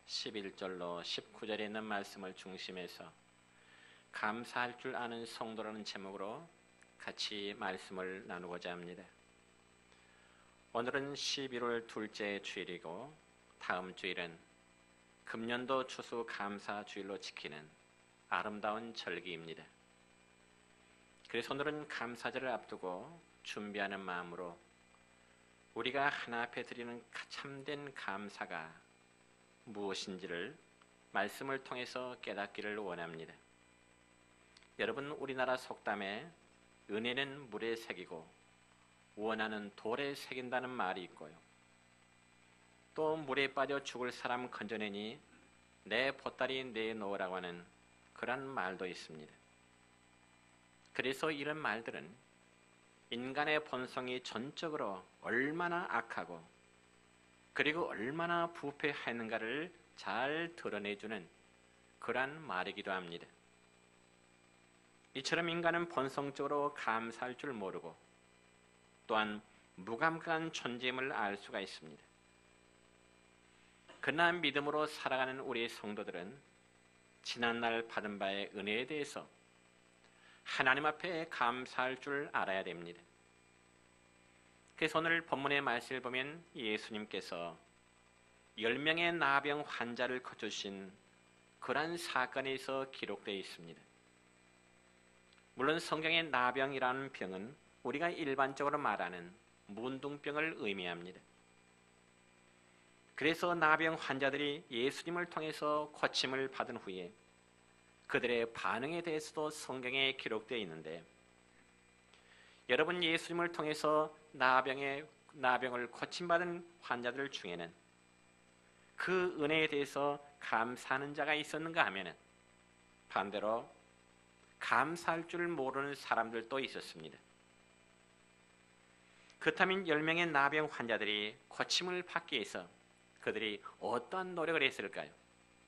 11절로 19절에 있는 말씀을 중심해서 감사할 줄 아는 성도라는 제목으로 같이 말씀을 나누고자 합니다. 오늘은 11월 둘째 주일이고 다음 주일은 금년도 추수 감사 주일로 지키는 아름다운 절기입니다. 그래서 오늘은 감사절을 앞두고 준비하는 마음으로 우리가 하나 앞에 드리는 참된 감사가 무엇인지를 말씀을 통해서 깨닫기를 원합니다. 여러분, 우리나라 속담에 은혜는 물에 새기고 원하는 돌에 새긴다는 말이 있고요. 또 물에 빠져 죽을 사람 건져내니 내 보따리 내놓으라고 하는 그런 말도 있습니다. 그래서 이런 말들은 인간의 본성이 전적으로 얼마나 악하고 그리고 얼마나 부패했는가를 잘 드러내주는 그러한 말이기도 합니다. 이처럼 인간은 본성적으로 감사할 줄 모르고 또한 무감각한 존재임을 알 수가 있습니다. 그러나 믿음으로 살아가는 우리 성도들은 지난날 받은 바의 은혜에 대해서 하나님 앞에 감사할 줄 알아야 됩니다. 그래서 오늘 본문의 말씀을 보면 예수님께서 10명의 나병 환자를 거쳐주신 그러한 사건에서 기록되어 있습니다. 물론 성경의 나병이라는 병은 우리가 일반적으로 말하는 문둥병을 의미합니다. 그래서 나병 환자들이 예수님을 통해서 고침을 받은 후에 그들의 반응에 대해서도 성경에 기록되어 있는데, 여러분, 예수님을 통해서 나병을 고침받은 환자들 중에는 그 은혜에 대해서 감사하는 자가 있었는가 하면 반대로 감사할 줄 모르는 사람들도 있었습니다. 그렇다면 10명의 나병 환자들이 고침을 받기 위해서 그들이 어떠한 노력을 했을까요?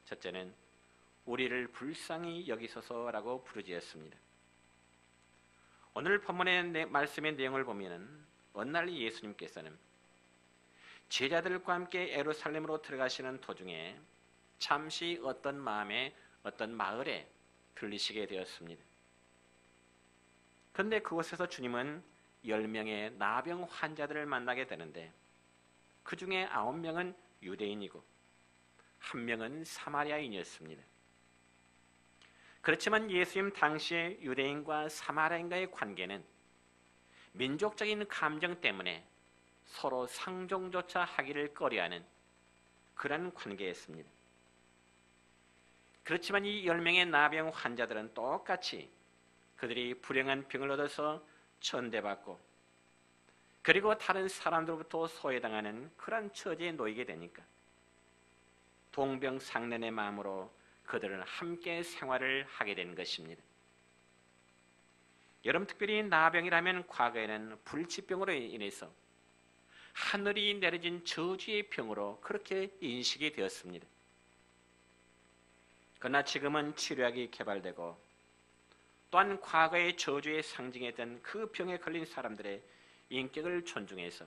첫째는 우리를 불쌍히 여기소서라고 부르짖었습니다. 오늘 본문의 말씀의 내용을 보면 어느 날 예수님께서는 제자들과 함께 예루살렘으로 들어가시는 도중에 잠시 어떤 마을에 들리시게 되었습니다. 그런데 그곳에서 주님은 10명의 나병 환자들을 만나게 되는데 그 중에 9명은 유대인이고 1명은 사마리아인이었습니다. 그렇지만 예수님 당시의 유대인과 사마리아인과의 관계는 민족적인 감정 때문에 서로 상종조차 하기를 꺼려하는 그런 관계였습니다. 그렇지만 이 10명의 나병 환자들은 똑같이 그들이 불행한 병을 얻어서 천대받고 그리고 다른 사람들로부터 소외당하는 그런 처지에 놓이게 되니까 동병상련의 마음으로 그들은 함께 생활을 하게 된 것입니다. 여러분, 특별히 나병이라면 과거에는 불치병으로 인해서 하늘이 내려진 저주의 병으로 그렇게 인식이 되었습니다. 그러나 지금은 치료약이 개발되고 또한 과거의 저주의 상징이었던 그 병에 걸린 사람들의 인격을 존중해서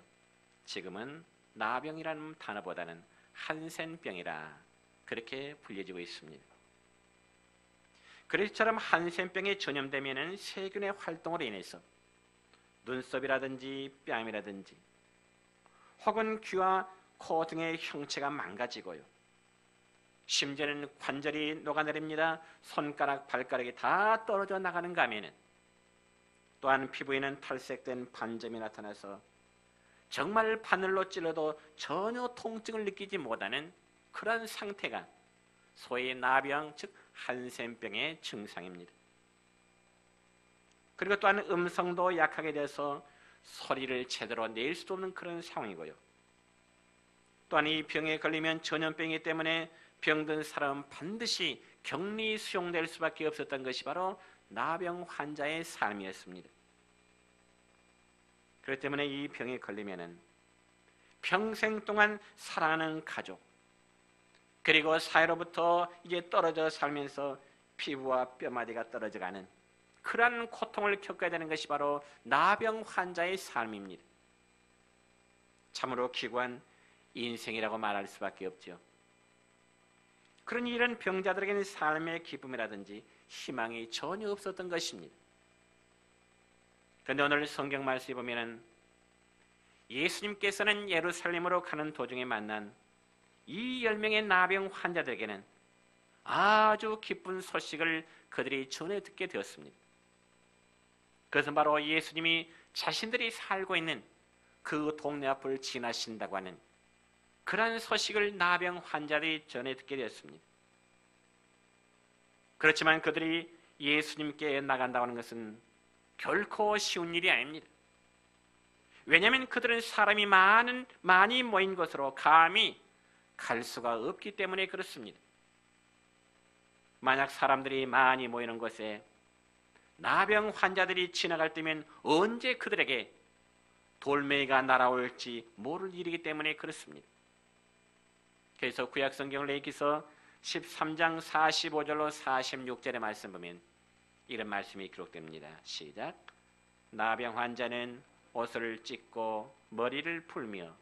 지금은 나병이라는 단어보다는 한센병이라 그렇게 불려지고 있습니다. 그래서처럼 한센병에 전염되면 세균의 활동으로 인해서 눈썹이라든지 뺨이라든지 혹은 귀와 코 등의 형체가 망가지고요. 심지어는 관절이 녹아내립니다. 손가락, 발가락이 다 떨어져 나가는가 하면은 또한 피부에는 탈색된 반점이 나타나서 정말 바늘로 찔러도 전혀 통증을 느끼지 못하는 그런 상태가 소위 나병, 즉 한센병의 증상입니다. 그리고 또한 음성도 약하게 돼서 소리를 제대로 낼 수도 없는 그런 상황이고요. 또한 이 병에 걸리면 전염병이기 때문에 병든 사람은 반드시 격리 수용될 수밖에 없었던 것이 바로 나병 환자의 삶이었습니다. 그렇기 때문에 이 병에 걸리면은 평생 동안 사랑하는 가족 그리고 사회로부터 이제 떨어져 살면서 피부와 뼈마디가 떨어져가는 그러한 고통을 겪어야 되는 것이 바로 나병 환자의 삶입니다. 참으로 기구한 인생이라고 말할 수밖에 없죠. 그러니 이런 병자들에게는 삶의 기쁨이라든지 희망이 전혀 없었던 것입니다. 그런데 오늘 성경 말씀에 보면은 예수님께서는 예루살렘으로 가는 도중에 만난 이 10명의 나병 환자들에게는 아주 기쁜 소식을 그들이 전해 듣게 되었습니다. 그것은 바로 예수님이 자신들이 살고 있는 그 동네 앞을 지나신다고 하는 그러한 소식을 나병 환자들이 전해 듣게 되었습니다. 그렇지만 그들이 예수님께 나간다고 하는 것은 결코 쉬운 일이 아닙니다. 왜냐하면 그들은 사람이 많이 모인 곳으로 감히 갈 수가 없기 때문에 그렇습니다. 만약 사람들이 많이 모이는 곳에 나병 환자들이 지나갈 때면 언제 그들에게 돌멩이가 날아올지 모를 일이기 때문에 그렇습니다. 그래서 구약 성경을 읽기서 13장 45절로 46절의 말씀 보면 이런 말씀이 기록됩니다. 시작. 나병 환자는 옷을 찢고 머리를 풀며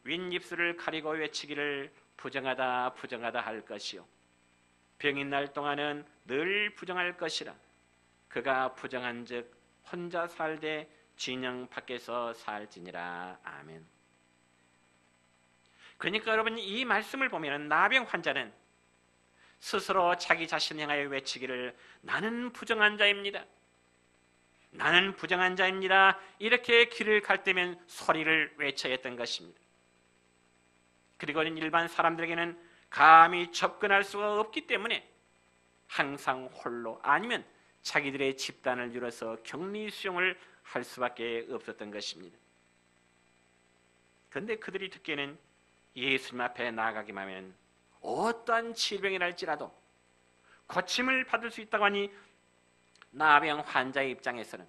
윗입술을 가리고 외치기를 부정하다 부정하다 할 것이요 병이 날 동안은 늘 부정할 것이라. 그가 부정한즉 혼자 살되 진영 밖에서 살지니라. 아멘. 그러니까 여러분 이 말씀을 보면 나병 환자는 스스로 자기 자신을 향하여 외치기를 나는 부정한 자입니다. 나는 부정한 자입니다. 이렇게 길을 갈 때면 소리를 외쳐야 했던 것입니다. 그리고는 일반 사람들에게는 감히 접근할 수가 없기 때문에 항상 홀로 아니면 자기들의 집단을 이뤄서 격리 수용을 할 수밖에 없었던 것입니다. 그런데 그들이 듣기에는 예수님 앞에 나아가기만 하면 어떠한 질병이랄지라도 고침을 받을 수 있다고 하니 나병 환자의 입장에서는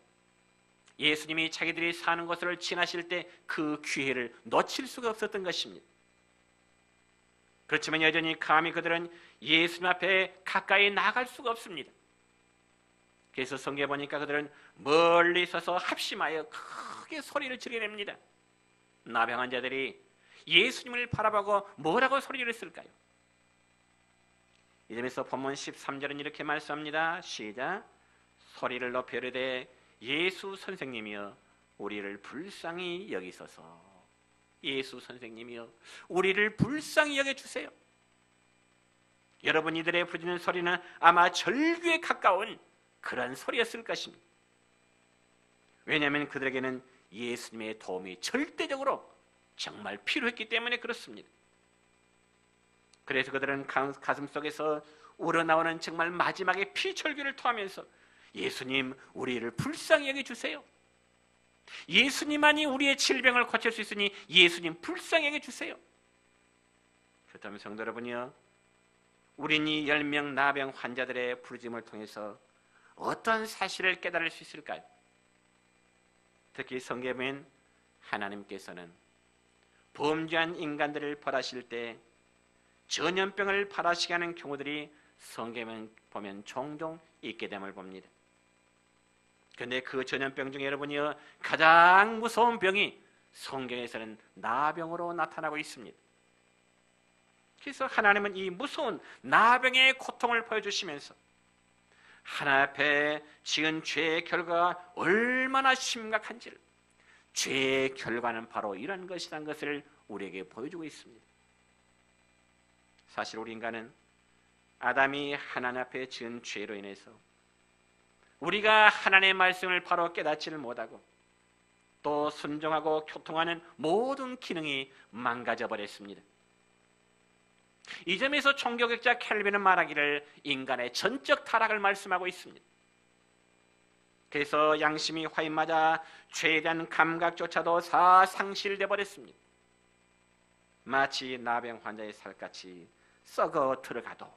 예수님이 자기들이 사는 곳을 지나실 때 그 기회를 놓칠 수가 없었던 것입니다. 그렇지만 여전히 감히 그들은 예수님 앞에 가까이 나갈 수가 없습니다. 그래서 성경에 보니까 그들은 멀리 서서 합심하여 크게 소리를 지르게 됩니다. 나병 환자들이 예수님을 바라보고 뭐라고 소리를 쓸까요? 이 점에서 본문 13절은 이렇게 말씀합니다. 시작. 소리를 높여 이르되 예수 선생님이여 우리를 불쌍히 여기소서. 예수 선생님이여 우리를 불쌍히 여겨주세요. 여러분 이들의 부르짖는 소리는 아마 절규에 가까운 그런 소리였을 것입니다. 왜냐하면 그들에게는 예수님의 도움이 절대적으로 정말 필요했기 때문에 그렇습니다. 그래서 그들은 가슴속에서 우러나오는 정말 마지막의 피철규를 토하면서 예수님 우리를 불쌍히 여겨주세요. 예수님만이 우리의 질병을 고칠 수 있으니 예수님 불쌍히 여겨주세요. 그렇다면 성도 여러분이요, 우린 이 10명 나병 환자들의 부르짖음을 통해서 어떤 사실을 깨달을 수 있을까요? 특히 성경에 보면 하나님께서는 범죄한 인간들을 벌하실 때 전염병을 발하시게 하는 경우들이 성경에 보면 종종 있게 됨을 봅니다. 그런데 그 전염병 중에 여러분이요 가장 무서운 병이 성경에서는 나병으로 나타나고 있습니다. 그래서 하나님은 이 무서운 나병의 고통을 보여주시면서 하나님 앞에 지은 죄의 결과가 얼마나 심각한지를, 죄의 결과는 바로 이런 것이라는 것을 우리에게 보여주고 있습니다. 사실 우리 인간은 아담이 하나님 앞에 지은 죄로 인해서 우리가 하나님의 말씀을 바로 깨닫지를 못하고 또 순종하고 교통하는 모든 기능이 망가져 버렸습니다. 이 점에서 종교학자 켈빈은 말하기를 인간의 전적 타락을 말씀하고 있습니다. 그래서 양심이 화인맞아 죄에 대한 감각조차도 다 상실돼 버렸습니다. 마치 나병 환자의 살같이 썩어 들어가도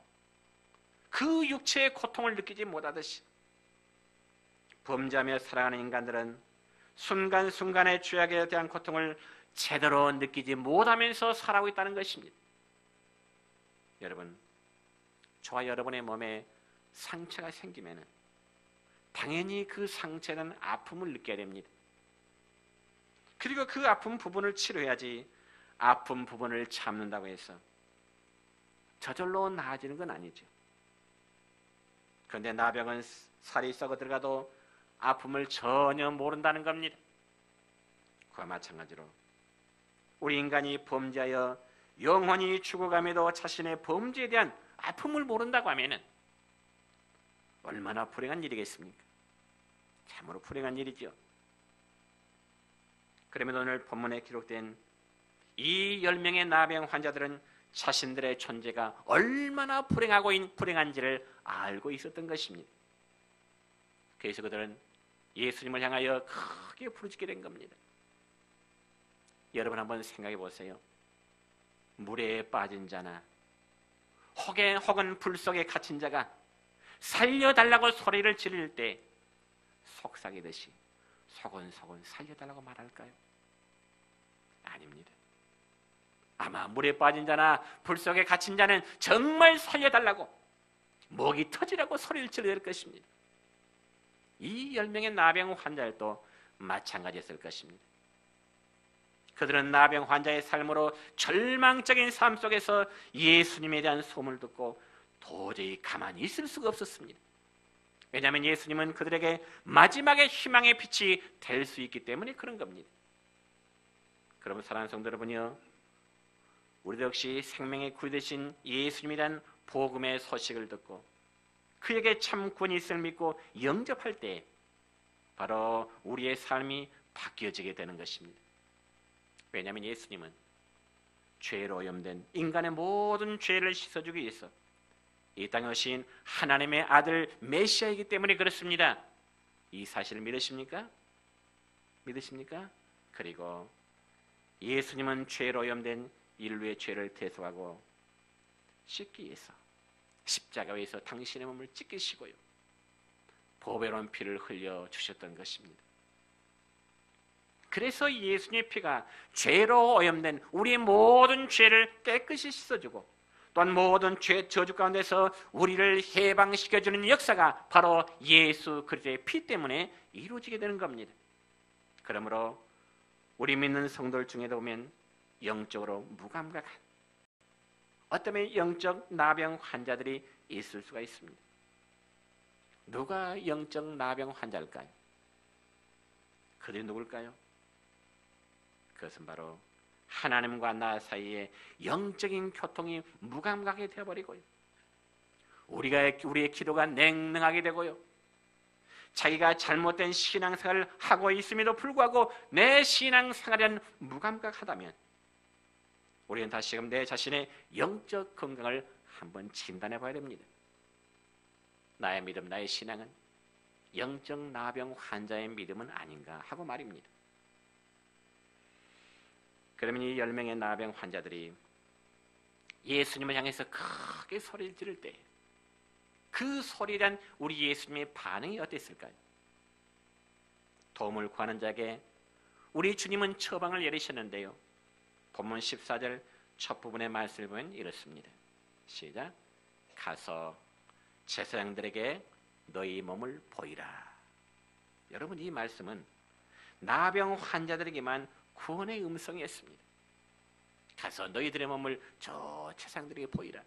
그 육체의 고통을 느끼지 못하듯이 범죄하며 살아가는 인간들은 순간순간의 죄악에 대한 고통을 제대로 느끼지 못하면서 살아가고 있다는 것입니다. 여러분, 저와 여러분의 몸에 상처가 생기면 당연히 그 상처는 아픔을 느껴야 됩니다. 그리고 그 아픈 부분을 치료해야지 아픈 부분을 참는다고 해서 저절로 나아지는 건 아니죠. 그런데 나병은 살이 썩어 들어가도 아픔을 전혀 모른다는 겁니다. 그와 마찬가지로 우리 인간이 범죄하여 영원히 죽어감에도 자신의 범죄에 대한 아픔을 모른다고 하면은 얼마나 불행한 일이겠습니까? 참으로 불행한 일이죠. 그러면 오늘 본문에 기록된 이 10명의 나병 환자들은 자신들의 존재가 얼마나 불행한지를 알고 있었던 것입니다. 그래서 그들은 예수님을 향하여 크게 부르짖게 된 겁니다. 여러분 한번 생각해 보세요. 물에 빠진 자나 혹은 불 속에 갇힌 자가 살려달라고 소리를 지를 때 속삭이듯이 소곤소곤 살려달라고 말할까요? 아닙니다. 아마 물에 빠진 자나 불 속에 갇힌 자는 정말 살려달라고 목이 터지라고 소리를 지를 것입니다. 이 10명의 나병 환자들도 마찬가지였을 것입니다. 그들은 나병 환자의 삶으로 절망적인 삶 속에서 예수님에 대한 소문을 듣고 도저히 가만히 있을 수가 없었습니다. 왜냐하면 예수님은 그들에게 마지막의 희망의 빛이 될 수 있기 때문에 그런 겁니다. 그러면 사랑하는 성도 여러분이요, 우리도 역시 생명의 구주 되신 예수님에 대한 복음의 소식을 듣고 그에게 참 구원이 있음을 믿고 영접할 때 바로 우리의 삶이 바뀌어지게 되는 것입니다. 왜냐하면 예수님은 죄로 오염된 인간의 모든 죄를 씻어주기 위해서 이 땅에 오신 하나님의 아들 메시아이기 때문에 그렇습니다. 이 사실을 믿으십니까? 믿으십니까? 그리고 예수님은 죄로 오염된 인류의 죄를 대속하고 씻기 위해서 십자가에서 당신의 몸을 찢기시고요, 보배로운 피를 흘려 주셨던 것입니다. 그래서 예수님의 피가 죄로 오염된 우리의 모든 죄를 깨끗이 씻어주고 또한 모든 죄 저주 가운데서 우리를 해방시켜주는 역사가 바로 예수 그리스도의 피 때문에 이루어지게 되는 겁니다. 그러므로 우리 믿는 성도들 중에도 보면 영적으로 무감각한 어떤 영적 나병 환자들이 있을 수가 있습니다. 누가 영적 나병 환자일까요? 그들이 누굴까요? 그것은 바로 하나님과 나 사이에 영적인 교통이 무감각하게 되어버리고요, 우리의 기도가 냉랭하게 되고요, 자기가 잘못된 신앙생활을 하고 있음에도 불구하고 내 신앙생활은 무감각하다면 우리는 다시금 내 자신의 영적 건강을 한번 진단해 봐야 됩니다. 나의 믿음, 나의 신앙은 영적 나병 환자의 믿음은 아닌가 하고 말입니다. 그러면 이 10명의 나병 환자들이 예수님을 향해서 크게 소리를 지를 때 그 소리란 우리 예수님의 반응이 어땠을까요? 도움을 구하는 자에게 우리 주님은 처방을 내리셨는데요, 본문 14절 첫 부분의 말씀을 보면 이렇습니다. 시작. 가서 제사장들에게 너희 몸을 보이라. 여러분, 이 말씀은 나병 환자들에게만 구원의 음성이었습니다. 가서 너희들의 몸을 저 제사장들에게 보이라.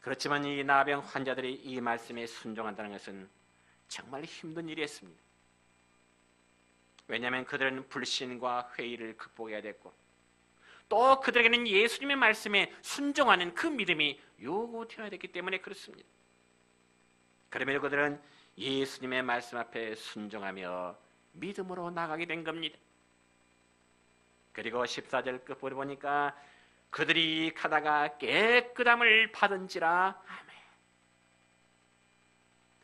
그렇지만 이 나병 환자들이 이 말씀에 순종한다는 것은 정말 힘든 일이었습니다. 왜냐하면 그들은 불신과 회의를 극복해야 됐고 또 그들에게는 예수님의 말씀에 순종하는 그 믿음이 요구되어야 됐기 때문에 그렇습니다. 그러면 그들은 예수님의 말씀 앞에 순종하며 믿음으로 나가게 된 겁니다. 그리고 14절 끝부분에 보니까 그들이 가다가 깨끗함을 받은지라. 아멘.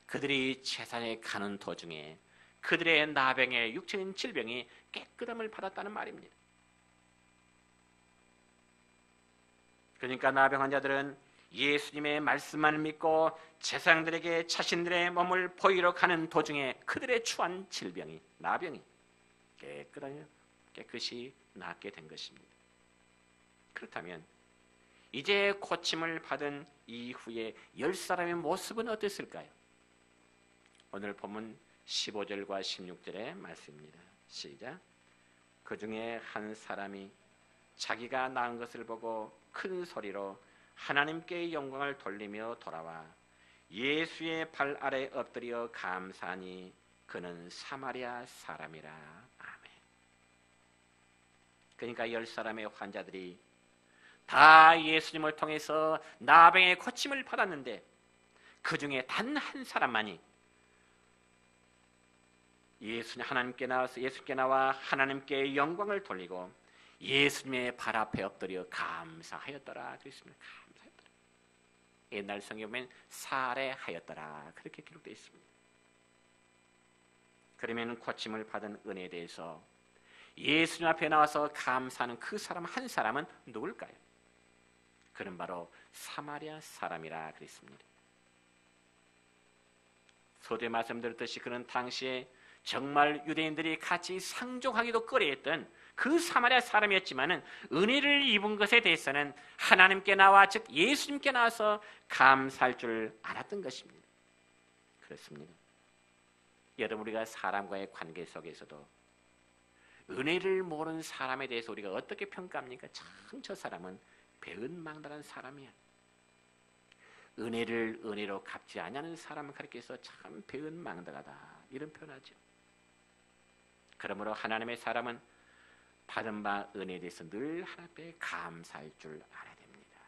그들이 제사장에 가는 도중에 그들의 나병의 육체적인 질병이 깨끗함을 받았다는 말입니다. 그러니까 나병 환자들은 예수님의 말씀만을 믿고 제사장들에게 자신들의 몸을 보이러 가는 도중에 그들의 추한 질병이, 나병이 깨끗이 낫게 된 것입니다. 그렇다면 이제 고침을 받은 이후에 10사람의 모습은 어땠을까요? 오늘 본문 15절과 16절의 말씀입니다. 시작. 그 중에 한 사람이 자기가 낳은 것을 보고 큰 소리로 하나님께 영광을 돌리며 돌아와 예수의 발 아래 엎드려 감사하니 그는 사마리아 사람이라. 아멘. 그러니까 10사람의 환자들이 다 예수님을 통해서 나병의 고침을 받았는데 그 중에 단 한 사람만이 하나님께 나와 하나님께 영광을 돌리고 예수님의 발 앞에 엎드려 감사하였더라 그랬습니다. 감사하였더라. 옛날 성경에 보면 살해하였더라 그렇게 기록되어 있습니다. 그러면 고침을 받은 은혜에 대해서 예수님 앞에 나와서 감사하는 그 사람 한 사람은 누굴까요? 그는 바로 사마리아 사람이라 그랬습니다. 서두에 말씀드렸듯이 그는 당시에 정말 유대인들이 같이 상종하기도 꺼려했던 그 사마리아 사람이었지만은 은혜를 입은 것에 대해서는 하나님께 나와 즉 예수님께 나와서 감사할 줄 알았던 것입니다. 그렇습니다. 여러분, 우리가 사람과의 관계 속에서도 은혜를 모르는 사람에 대해서 우리가 어떻게 평가합니까? 참 저 사람은 배은망달한 사람이야. 은혜를 은혜로 갚지 않냐는 사람을 가리켜서 참 배은망덕하다 이런 표현하죠. 그러므로 하나님의 사람은 받은 바 은혜에 대해서 늘 하나님께 감사할 줄 알아야 됩니다.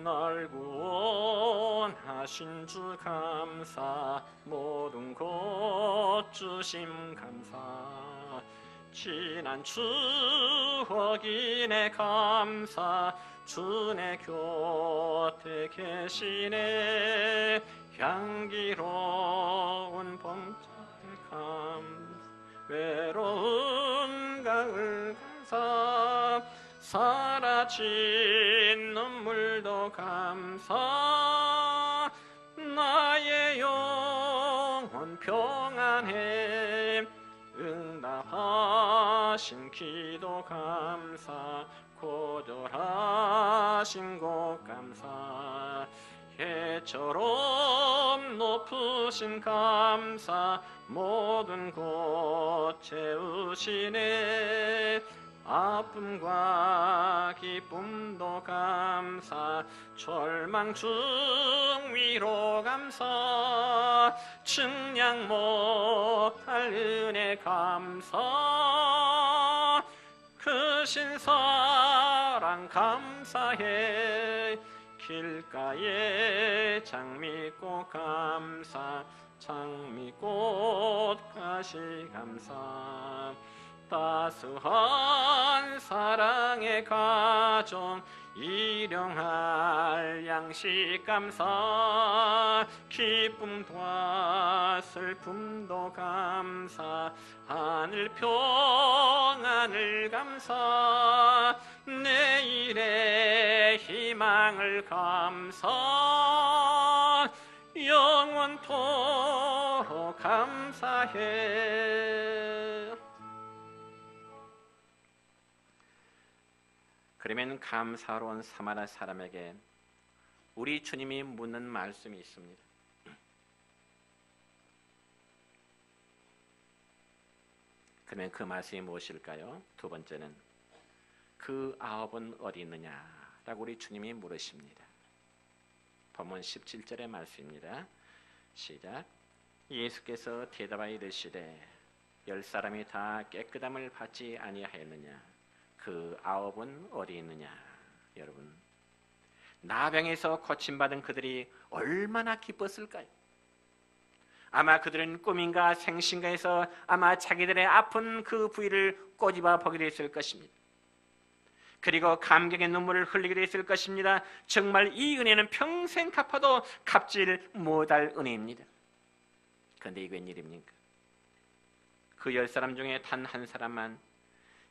날 구원하신 주 감사, 모든 것 주심 감사, 지난 추억이네 감사, 주내 곁에 계시네 향기로운 봄철 감사, 외로운 가을 감사, 사라진 눈물도 감사, 나의 영혼 평안해 응답하신 기도 감사, 고절하신 것 감사, 해처럼 높으신 감사, 모든 곳 채우시네 아픔과 기쁨도 감사, 절망 중 위로 감사, 측량 못할 은혜 감사, 크신 사랑 감사해 길가에 장미꽃 감사, 장미꽃 가시 감사, 따스한 사랑의 가정 일용할 양식 감사, 기쁨과 슬픔도 감사, 하늘 평안을 감사, 내일의 희망을 감사, 영원토록 감사해. 그러면 감사로운 사마리아 사람에게 우리 주님이 묻는 말씀이 있습니다. 그러면 그 말씀이 무엇일까요? 두 번째는 그 아홉은 어디 있느냐라고 우리 주님이 물으십니다. 본문 17절의 말씀입니다. 시작. 예수께서 대답하여 이르시되 10사람이 다 깨끗함을 받지 아니하였느냐? 그 아홉은 어디 있느냐? 여러분, 나병에서 고침받은 그들이 얼마나 기뻤을까요? 아마 그들은 꿈인가 생신가에서 아마 자기들의 아픈 그 부위를 꼬집어 보기도 했을 것입니다. 그리고 감격의 눈물을 흘리기도 했을 것입니다. 정말 이 은혜는 평생 갚아도 갚질 못할 은혜입니다. 그런데 이게 웬일입니까? 그 10사람 중에 단 한 사람만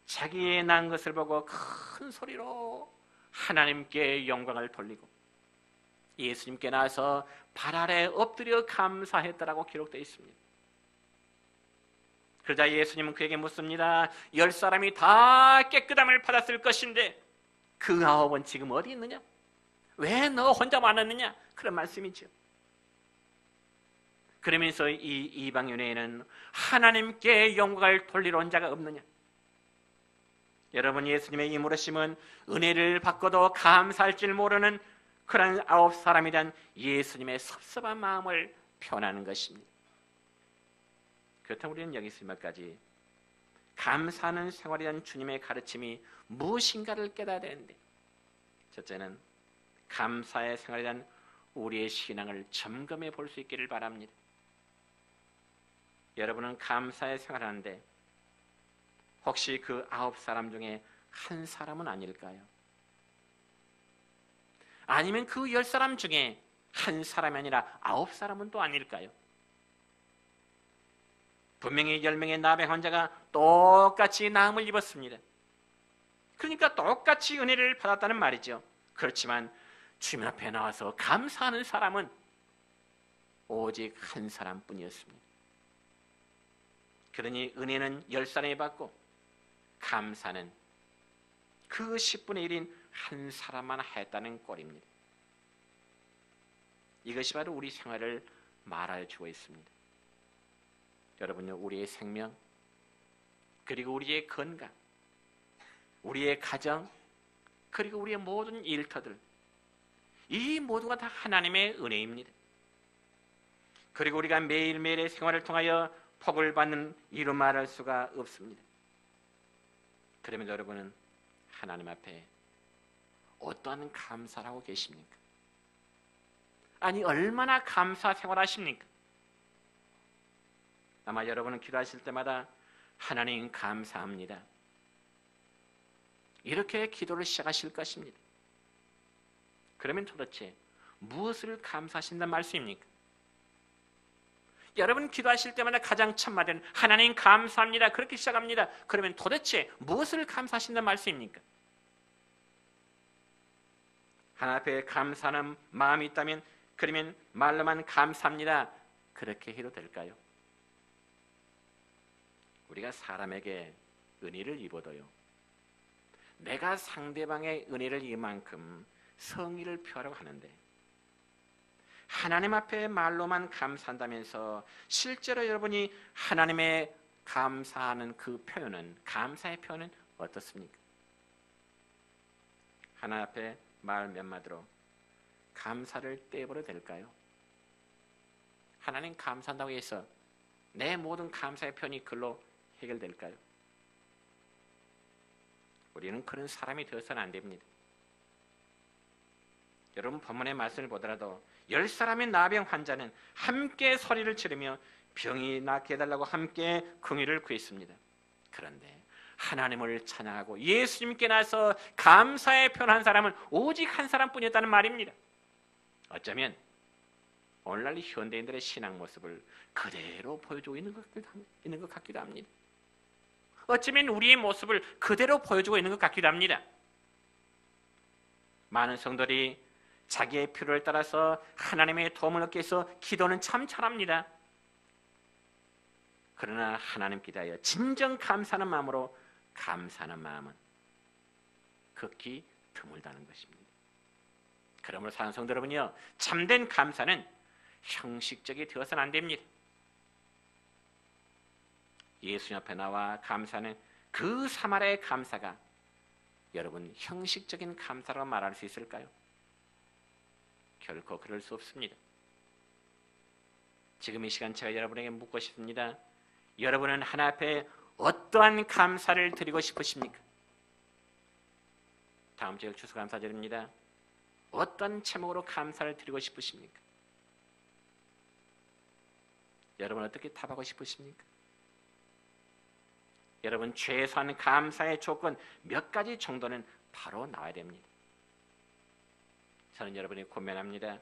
자기의 난 것을 보고 큰 소리로 하나님께 영광을 돌리고 예수님께 나와서 발 아래 엎드려 감사했다라고 기록되어 있습니다. 그러자 예수님은 그에게 묻습니다. 10사람이 다 깨끗함을 받았을 것인데 그 9은 지금 어디 있느냐? 왜 너 혼자 많았느냐? 그런 말씀이죠. 그러면서 이 이방인에게는 하나님께 영광을 돌리러 온 자가 없느냐? 여러분, 예수님의 이 물으심은 은혜를 받고도 감사할 줄 모르는 그런 9사람에 대한 예수님의 섭섭한 마음을 표현하는 것입니다. 그렇다면 우리는 여기서 이만까지 감사하는 생활에 대한 주님의 가르침이 무엇인가를 깨달아야 되는데, 첫째는 감사의 생활에 대한 우리의 신앙을 점검해 볼 수 있기를 바랍니다. 여러분은 감사의 생활하는데 혹시 그 9사람 중에 한 사람은 아닐까요? 아니면 그 10사람 중에 한 사람이 아니라 9사람은 또 아닐까요? 분명히 10명의 나병 환자가 똑같이 나음을 입었습니다. 그러니까 똑같이 은혜를 받았다는 말이죠. 그렇지만 주님 앞에 나와서 감사하는 사람은 오직 한 사람뿐이었습니다. 그러니 은혜는 10사람이 받고 감사는 그 10분의 1인 한 사람만 했다는 꼴입니다. 이것이 바로 우리 생활을 말해주고 있습니다. 여러분요, 우리의 생명, 그리고 우리의 건강, 우리의 가정, 그리고 우리의 모든 일터들, 이 모두가 다 하나님의 은혜입니다. 그리고 우리가 매일매일의 생활을 통하여 복을 받는 이루 말할 수가 없습니다. 그러면 여러분은 하나님 앞에 어떠한 감사를 하고 계십니까? 아니, 얼마나 감사 생활하십니까? 아마 여러분은 기도하실 때마다 하나님 감사합니다, 이렇게 기도를 시작하실 것입니다. 그러면 도대체 무엇을 감사하신다는 말씀입니까? 여러분 기도하실 때마다 가장 첫 마디는 하나님 감사합니다, 그렇게 시작합니다. 그러면 도대체 무엇을 감사하신다는 말씀입니까? 하나님 앞에 감사하는 마음이 있다면 그러면 말로만 감사합니다, 그렇게 해도 될까요? 우리가 사람에게 은혜를 입어도요, 내가 상대방의 은혜를 이만큼 성의를 표하려고 하는데 하나님 앞에 말로만 감사한다면서 실제로 여러분이 하나님의 감사하는 그 표현은, 감사의 표현은 어떻습니까? 하나님 앞에 말 몇 마디로 감사를 떼버려 될까요? 하나님 감사한다고 해서 내 모든 감사의 표현이 글로 해결될까요? 우리는 그런 사람이 되어서는 안 됩니다. 여러분, 본문의 말씀을 보더라도 10사람의 나병 환자는 함께 소리를 지르며 병이 낫게 해달라고 함께 긍휼을 구했습니다. 그런데 하나님을 찬양하고 예수님께 나서 감사의 표현한 사람은 오직 한 사람뿐이었다는 말입니다. 어쩌면 오늘날 현대인들의 신앙 모습을 그대로 보여주고 있는 것 같기도 합니다. 어쩌면 우리의 모습을 그대로 보여주고 있는 것 같기도 합니다. 많은 성도들이 자기의 필요를 따라서 하나님의 도움을 얻기 위해서 기도는 참 잘합니다. 그러나 하나님께 대하여 진정 감사하는 마음으로 감사하는 마음은 극히 드물다는 것입니다. 그러므로 사랑하는 성도 여러분이요, 참된 감사는 형식적이 되어서는 안 됩니다. 예수님 앞에 나와 감사는 그 사마리아의 감사가 여러분 형식적인 감사라고 말할 수 있을까요? 결코 그럴 수 없습니다. 지금 이 시간 제가 여러분에게 묻고 싶습니다. 여러분은 하나님 앞에 어떠한 감사를 드리고 싶으십니까? 다음 주 추수감사절입니다. 어떤 제목으로 감사를 드리고 싶으십니까? 여러분 어떻게 답하고 싶으십니까? 여러분 최소한 감사의 조건 몇 가지 정도는 바로 나와야 됩니다. 저는 여러분이 고면합니다.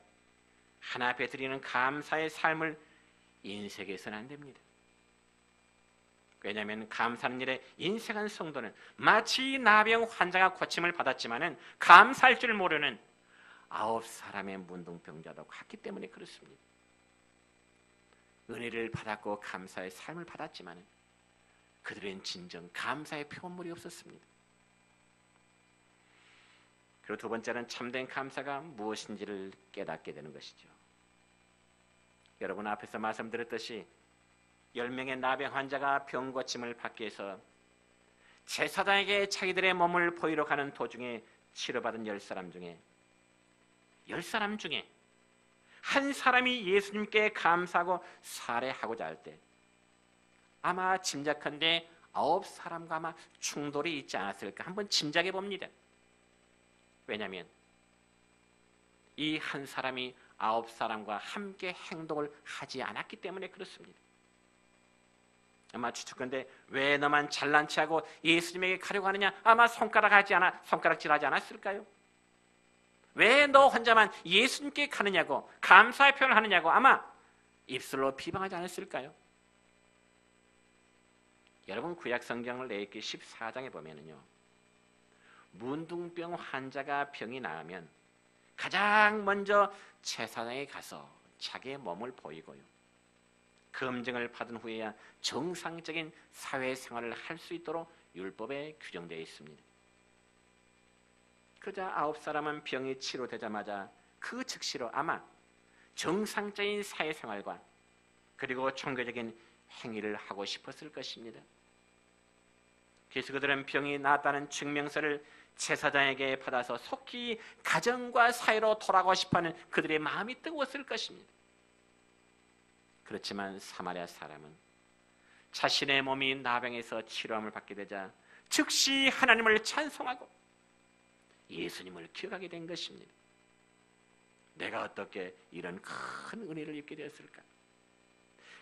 하나님 앞에 드리는 감사의 삶을 인색해서는 안 됩니다. 왜냐하면 감사하는 일에 인색한 성도는 마치 나병 환자가 고침을 받았지만은 감사할 줄 모르는 9사람의 문둥병자도 같기 때문에 그렇습니다. 은혜를 받았고 감사의 삶을 받았지만은 그들은 진정 감사의 표현물이 없었습니다. 그리고 두 번째는 참된 감사가 무엇인지를 깨닫게 되는 것이죠. 여러분 앞에서 말씀드렸듯이 10명의 나병 환자가 병 고침을 받기 위해서 제사장에게 자기들의 몸을 보이러 가는 도중에 치료받은 10사람 중에 한 사람이 예수님께 감사하고 살해하고자 할 때 아마 짐작컨대 9사람과 아마 충돌이 있지 않았을까 한번 짐작해 봅니다. 왜냐하면 이 한 사람이 9사람과 함께 행동을 하지 않았기 때문에 그렇습니다. 아마 추측컨대 왜 너만 잘난 체하고 예수님에게 가려고 하느냐, 아마 손가락질하지 않았을까요? 왜 너 혼자만 예수님께 가느냐고, 감사의 표현을 하느냐고 아마 입술로 비방하지 않았을까요? 여러분 구약 성경을 레위기 14장에 보면은요, 문둥병 환자가 병이 나으면 가장 먼저 제사장에 가서 자기의 몸을 보이고요, 검증을 받은 후에야 정상적인 사회생활을 할 수 있도록 율법에 규정되어 있습니다. 그자 9사람은 병이 치료되자마자 그 즉시로 아마 정상적인 사회생활과 그리고 종교적인 행위를 하고 싶었을 것입니다. 그래서 그들은 병이 나았다는 증명서를 제사장에게 받아서 속히 가정과 사회로 돌아가고 싶어하는 그들의 마음이 뜨거웠을 것입니다. 그렇지만 사마리아 사람은 자신의 몸이 나병에서 치료함을 받게 되자 즉시 하나님을 찬송하고 예수님을 기억하게 된 것입니다. 내가 어떻게 이런 큰 은혜를 입게 되었을까?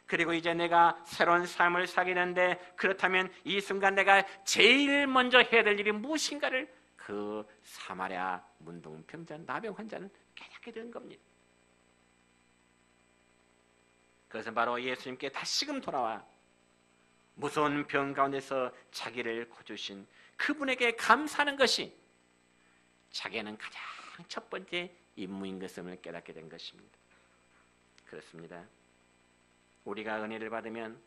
그리고 이제 내가 새로운 삶을 살게 되는데, 그렇다면 이 순간 내가 제일 먼저 해야 될 일이 무엇인가를 그 사마리아 문둥병자 나병 환자는 깨닫게 된 겁니다. 그것은 바로 예수님께 다시금 돌아와 무서운 병 가운데서 자기를 고주신 그분에게 감사하는 것이 자기는 가장 첫 번째 임무인 것을 깨닫게 된 것입니다. 그렇습니다. 우리가 은혜를 받으면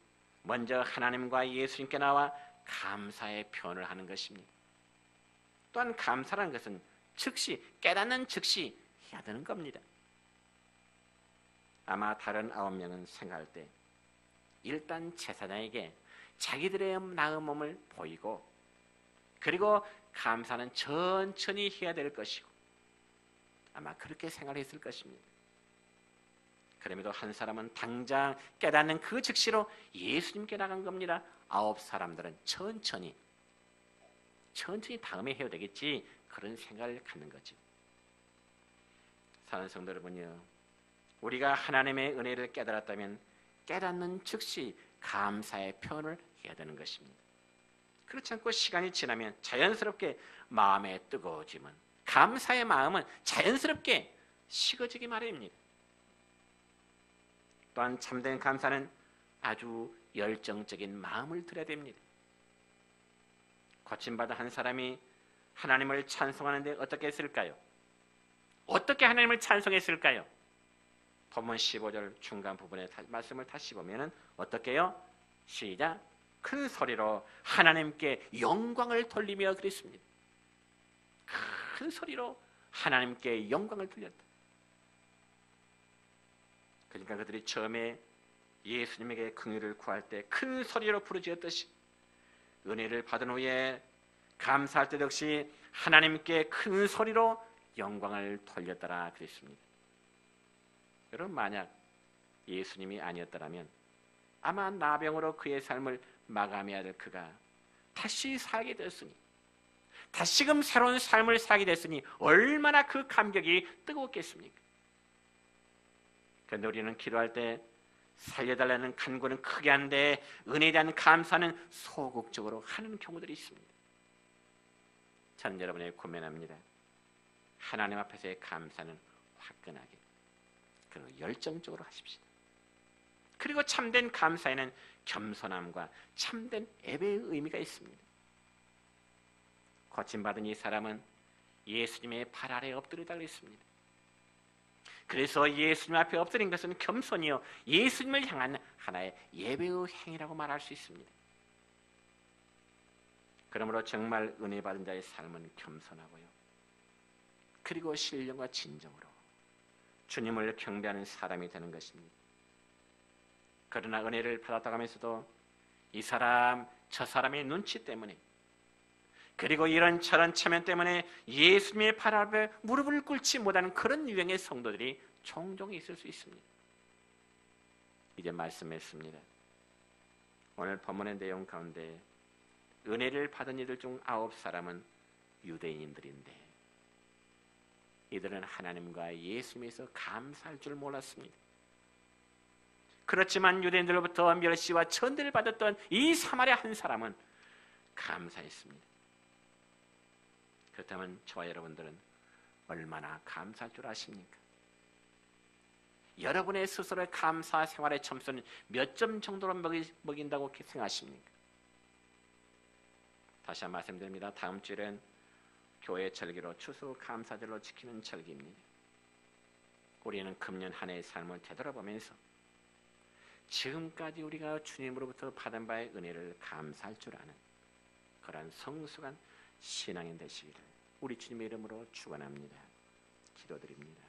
먼저 하나님과 예수님께 나와 감사의 표현을 하는 것입니다. 또한 감사라는 것은 즉시, 깨닫는 즉시 해야 되는 겁니다. 아마 다른 9명은 생각할 때 일단 제사장에게 자기들의 나은 몸을 보이고, 그리고 감사는 천천히 해야 될 것이고, 아마 그렇게 생각했을 것입니다. 그럼에도 한 사람은 당장 깨닫는 그 즉시로 예수님께 나간 겁니다. 9사람들은 천천히 다음에 해야 되겠지, 그런 생각을 갖는 거죠. 사랑하는 성도 여러분요, 우리가 하나님의 은혜를 깨달았다면 깨닫는 즉시 감사의 표현을 해야 되는 것입니다. 그렇지 않고 시간이 지나면 자연스럽게 마음에 뜨거워지면 감사의 마음은 자연스럽게 식어지기 마련입니다. 또한 참된 감사는 아주 열정적인 마음을 들여야 됩니다. 고침받은 한 사람이 하나님을 찬송하는데 어떻게 했을까요? 어떻게 하나님을 찬송했을까요? 본문 15절 중간 부분의 말씀을 다시 보면 어떻게 해요? 시작! 큰 소리로 하나님께 영광을 돌리며 그랬습니다. 큰 소리로 하나님께 영광을 돌렸다. 그러니까 그들이 처음에 예수님에게 긍휼을 구할 때 큰 소리로 부르짖었듯이 은혜를 받은 후에 감사할 때 역시 하나님께 큰 소리로 영광을 돌렸더라 그랬습니다. 여러분, 만약 예수님이 아니었더라면 아마 나병으로 그의 삶을 마감해야 될 그가 다시 살게 되었으니, 다시금 새로운 삶을 살게 됐으니 얼마나 그 감격이 뜨거웠겠습니까? 그런데 우리는 기도할 때 살려달라는 간구는 크게 하는데 은혜에 대한 감사는 소극적으로 하는 경우들이 있습니다. 저는 여러분에게 권면합니다. 하나님 앞에서의 감사는 화끈하게 그리고 열정적으로 하십시오. 그리고 참된 감사에는 겸손함과 참된 예배의 의미가 있습니다. 고침받은 이 사람은 예수님의 발 아래에 엎드리다 그랬습니다. 그래서 예수님 앞에 엎드린 것은 겸손이요, 예수님을 향한 하나의 예배의 행위라고 말할 수 있습니다. 그러므로 정말 은혜 받은 자의 삶은 겸손하고요. 그리고 신령과 진정으로 주님을 경배하는 사람이 되는 것입니다. 그러나 은혜를 받았다가면서도 이 사람 저 사람의 눈치 때문에 그리고 이런 저런 체면 때문에 예수님의 발 앞에 무릎을 꿇지 못하는 그런 유형의 성도들이 종종 있을 수 있습니다. 이제 말씀했습니다. 오늘 본문의 내용 가운데 은혜를 받은 이들 중 9사람은 유대인들인데 이들은 하나님과 예수님에서 감사할 줄 몰랐습니다. 그렇지만 유대인들로부터 멸시와 천대를 받았던 이 사마리아 한 사람은 감사했습니다. 그렇다면 저와 여러분들은 얼마나 감사할 줄 아십니까? 여러분의 스스로의 감사 생활의 점수는 몇 점 정도로 먹인다고 생각하십니까? 다시 한번 말씀드립니다. 다음 주일은 교회 절기로 추수 감사절로 지키는 절기입니다. 우리는 금년 한 해의 삶을 되돌아보면서 지금까지 우리가 주님으로부터 받은 바의 은혜를 감사할 줄 아는 그러한 성숙한 신앙인 되시기를 우리 주님의 이름으로 축원합니다. 기도드립니다.